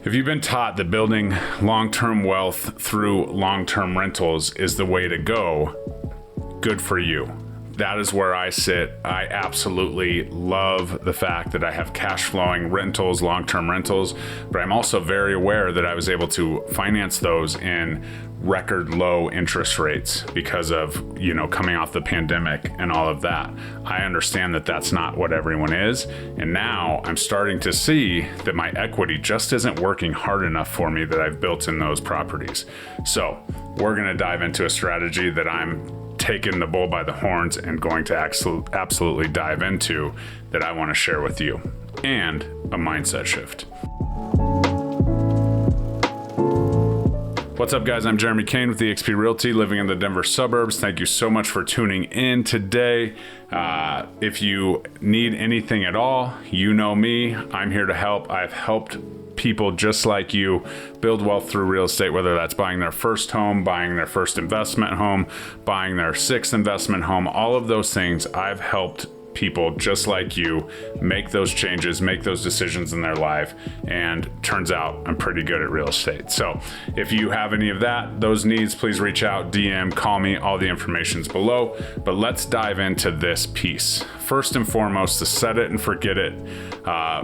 If you've been taught that building long-term wealth through long-term rentals is the way to go, good for you. That is where I sit. I absolutely love the fact that I have cash flowing rentals, long-term rentals, but I'm also very aware that I was able to finance those in record low interest rates because of, coming off the pandemic and all of that. I understand that that's not what everyone is. And now I'm starting to see that my equity just isn't working hard enough for me that I've built in those properties. So we're going to dive into a strategy that I'm taking the bull by the horns and going to absolutely dive into, that I want to share with you, and a mindset shift. What's up, guys? I'm Jeremy Kane with eXp Realty, living in the Denver suburbs. Thank you so much for tuning in today. If you need anything at all, you know me. I'm here to help. I've helped people just like you build wealth through real estate, whether that's buying their first home, buying their first investment home, buying their sixth investment home. All of those things, I've helped people just like you make those changes, make those decisions in their life, and turns out I'm pretty good at real estate. So if you have any of those needs, please reach out, DM, call me. All the information's below. But let's dive into this piece. First and foremost, the set it and forget it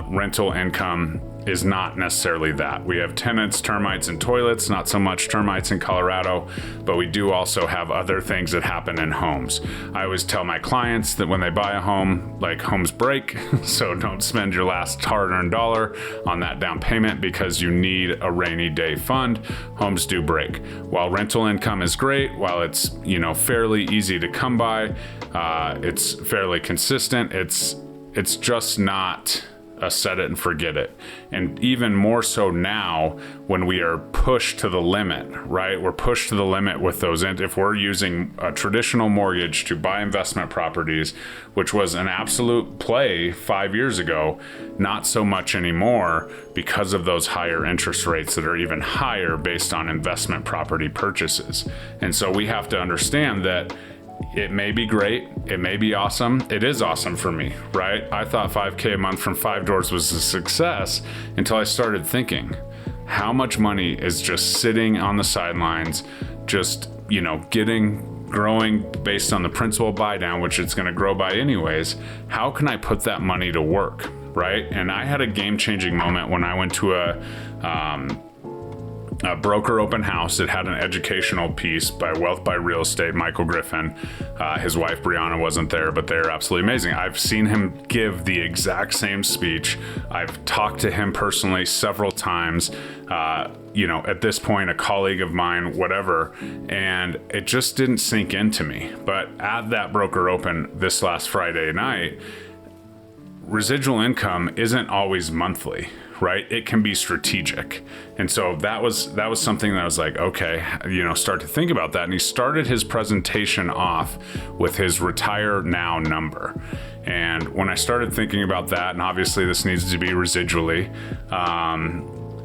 rental income is not necessarily that. We have tenants, termites, and toilets, not so much termites in Colorado, but we do also have other things that happen in homes. I always tell my clients that when they buy a home, like, homes break, so don't spend your last hard-earned dollar on that down payment because you need a rainy day fund. Homes do break. While rental income is great, while it's, fairly easy to come by, it's fairly consistent, it's just not a set it and forget it. And even more so now when we are pushed to the limit, right? We're pushed to the limit with those. If we're using a traditional mortgage to buy investment properties, which was an absolute play 5 years ago, not so much anymore because of those higher interest rates that are even higher based on investment property purchases. And so we have to understand that it may be great. It may be awesome. It is awesome for me, right? I thought $5K a month from 5 doors was a success until I started thinking, how much money is just sitting on the sidelines, just, growing based on the principal buy down, which it's going to grow by anyways. How can I put that money to work, right? And I had a game-changing moment when I went to a broker open house. It had an educational piece by Wealth by Real Estate, Michael Griffen. His wife Brianna wasn't there, but they're absolutely amazing. I've seen him give the exact same speech. I've talked to him personally several times. At this point, a colleague of mine, whatever, and it just didn't sink into me. But at that broker open this last Friday night, residual income isn't always monthly, right? It can be strategic. And so that was something that I was like, okay, start to think about that. And he started his presentation off with his retire now number. And when I started thinking about that, and obviously this needs to be residually,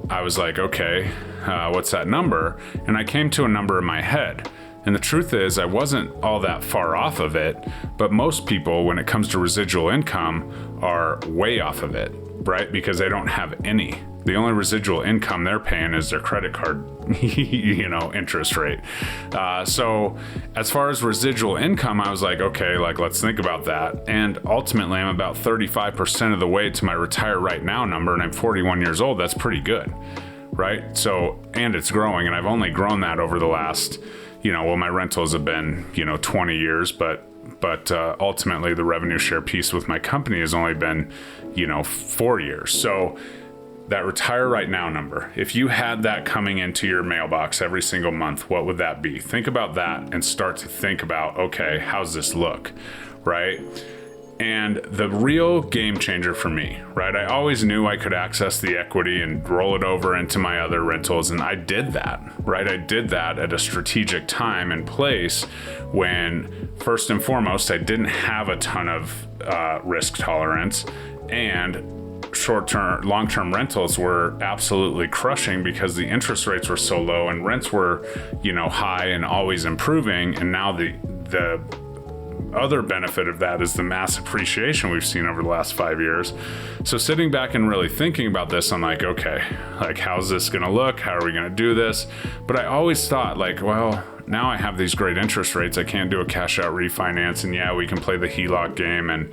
I was like, okay, what's that number? And I came to a number in my head. And the truth is, I wasn't all that far off of it, but most people, when it comes to residual income, are way off of it, right? Because they don't have any. The only residual income they're paying is their credit card, interest rate. So as far as residual income, I was like, okay, let's think about that. And ultimately, I'm about 35% of the way to my retire right now number, and I'm 41 years old. That's pretty good, right? So, and it's growing, and I've only grown that over the last, my rentals have been, 20 years, but ultimately the revenue share piece with my company has only been, 4 years. So that retire right now number, if you had that coming into your mailbox every single month, what would that be? Think about that and start to think about, okay, how's this look, right? And the real game changer for me, right? I always knew I could access the equity and roll it over into my other rentals. And I did that, right? I did that at a strategic time and place when, first and foremost, I didn't have a ton of risk tolerance, and long-term rentals were absolutely crushing because the interest rates were so low and rents were, high and always improving. And now the other benefit of that is the mass appreciation we've seen over the last 5 years. So sitting back and really thinking about this, I'm like, okay, like, how's this going to look? How are we going to do this? But I always thought, like, well, now I have these great interest rates. I can't do a cash out refinance. And yeah, we can play the HELOC game and,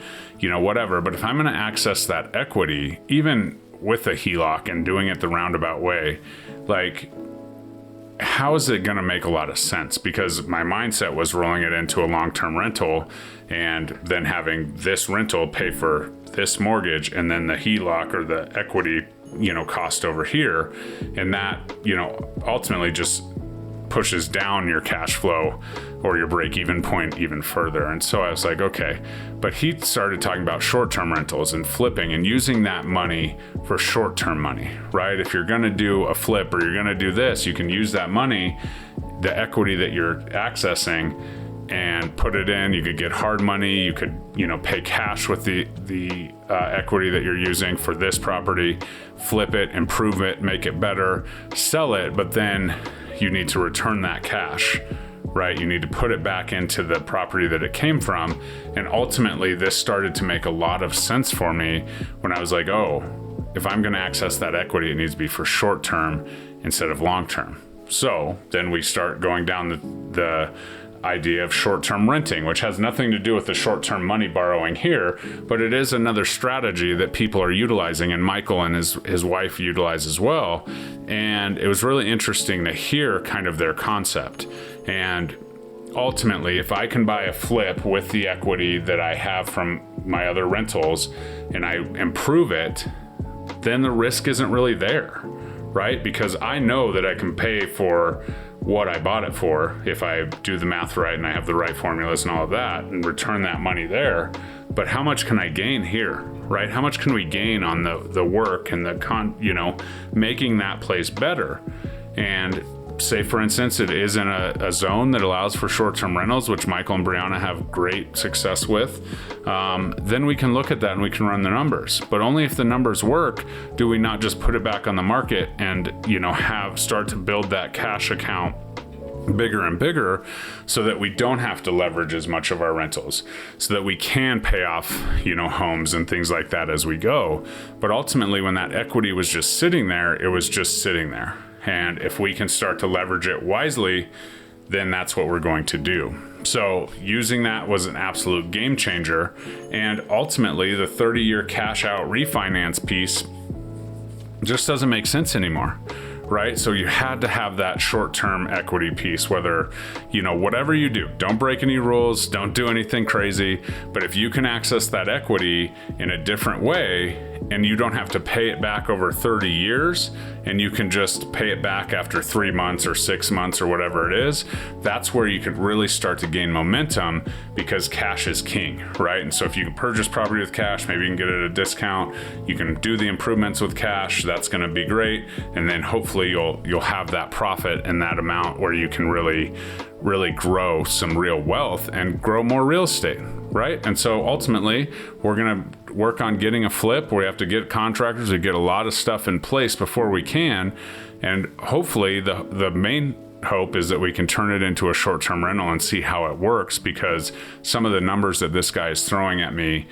whatever. But if I'm going to access that equity, even with a HELOC and doing it the roundabout way, like, how is it going to make a lot of sense? Because my mindset was rolling it into a long-term rental and then having this rental pay for this mortgage and then the HELOC or the equity, cost over here. And that, ultimately just pushes down your cash flow or your break-even point even further. And so I was like, okay, but he started talking about short-term rentals and flipping and using that money for short-term money, right? If you're going to do a flip or you're going to do this, you can use that money, the equity that you're accessing, and put it in. You could get hard money. You could, pay cash with the equity that you're using for this property, flip it, improve it, make it better, sell it, but then you need to return that cash, right? You need to put it back into the property that it came from. And ultimately, this started to make a lot of sense for me when I was like, oh, if I'm going to access that equity, it needs to be for short term instead of long term. So then we start going down the idea of short-term renting, which has nothing to do with the short-term money borrowing here, but it is another strategy that people are utilizing, and Michael and his wife utilize as well. And it was really interesting to hear kind of their concept. And ultimately, if I can buy a flip with the equity that I have from my other rentals and I improve it, then the risk isn't really there, right? Because I know that I can pay for what I bought it for if I do the math right and I have the right formulas and all of that and return that money there. But how much can I gain here, right? How much can we gain on the work and making that place better? And say, for instance, it is in a zone that allows for short-term rentals, which Michael and Brianna have great success with, then we can look at that and we can run the numbers. But only if the numbers work do we not just put it back on the market and, start to build that cash account bigger and bigger so that we don't have to leverage as much of our rentals, so that we can pay off, homes and things like that as we go. But ultimately, when that equity was just sitting there, it was just sitting there. And if we can start to leverage it wisely, then that's what we're going to do. So using that was an absolute game changer. And ultimately, the 30-year cash out refinance piece just doesn't make sense anymore, right? So you had to have that short-term equity piece, whether, whatever you do, don't break any rules, don't do anything crazy. But if you can access that equity in a different way, and you don't have to pay it back over 30 years, and you can just pay it back after 3 months or 6 months or whatever it is, that's where you could really start to gain momentum, because cash is king, right? And so if you can purchase property with cash, maybe you can get it at a discount, you can do the improvements with cash, that's gonna be great. And then hopefully you'll have that profit and that amount where you can really grow some real wealth and grow more real estate, right? And so ultimately, we're gonna work on getting a flip. We have to get contractors to get a lot of stuff in place before we can. And hopefully the main hope is that we can turn it into a short-term rental and see how it works, because some of the numbers that this guy is throwing at me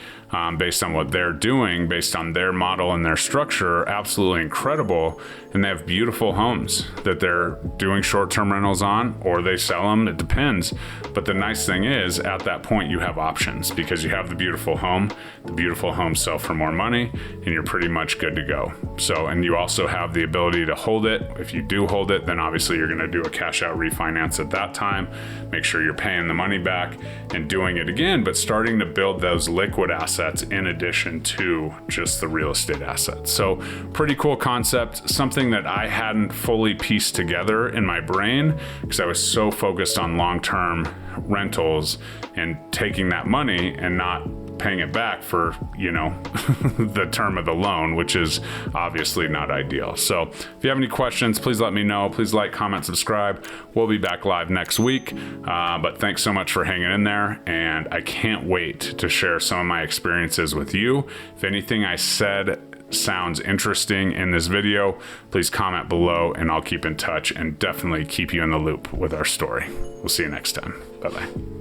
based on what they're doing, based on their model and their structure, are absolutely incredible. And they have beautiful homes that they're doing short-term rentals on, or they sell them, it depends. But the nice thing is, at that point, you have options, because you have the beautiful home sell for more money, and you're pretty much good to go. So, and you also have the ability to hold it. If you do hold it, then obviously you're gonna do a cash out refinance at that time, make sure you're paying the money back and doing it again, but starting to build those liquid assets in addition to just the real estate assets. So pretty cool concept, something that I hadn't fully pieced together in my brain because I was so focused on long-term rentals and taking that money and not paying it back for, the term of the loan, which is obviously not ideal. So if you have any questions, please let me know. Please like, comment, subscribe. We'll be back live next week. But thanks so much for hanging in there. And I can't wait to share some of my experiences with you. If anything I said sounds interesting in this video, please comment below and I'll keep in touch and definitely keep you in the loop with our story. We'll see you next time. Bye-bye.